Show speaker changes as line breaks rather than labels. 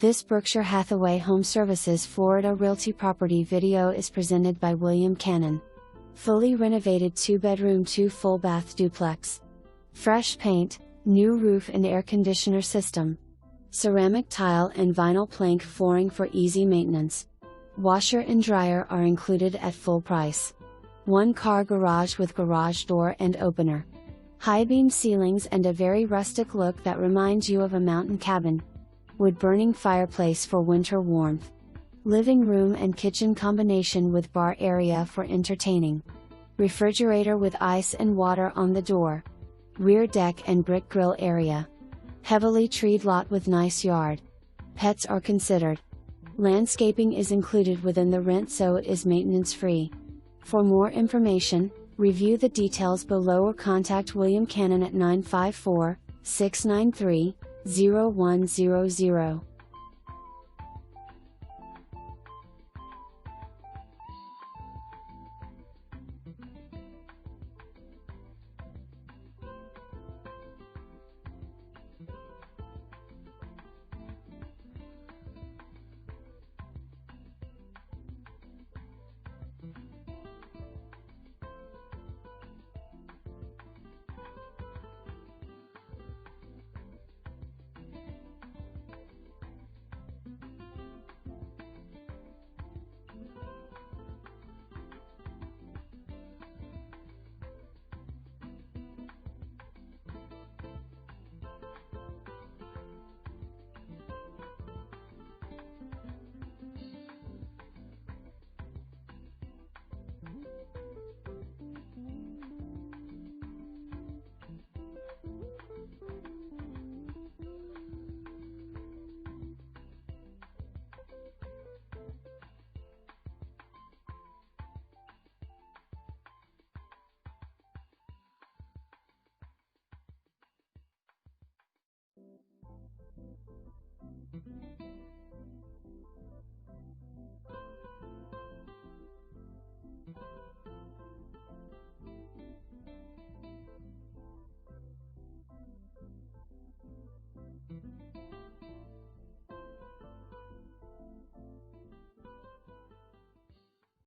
This Berkshire Hathaway HomeServices Florida Realty property video is presented by William Cannon. Fully renovated 2-bedroom 2-full-bath duplex. Fresh paint, new roof and air conditioner system. Ceramic tile and vinyl plank flooring for easy maintenance. Washer and dryer are included at full price. 1-car garage with garage door and opener. High beam ceilings and a very rustic look that reminds you of a mountain cabin. Wood burning fireplace for winter warmth. Living room and kitchen combination with bar area for entertaining. Refrigerator with ice and water on the door. Rear deck and brick grill area. Heavily treed lot with nice yard. Pets are considered. Landscaping is included within the rent, so it is maintenance free. For more information, review the details below or contact William Cannon at 954-693-0100.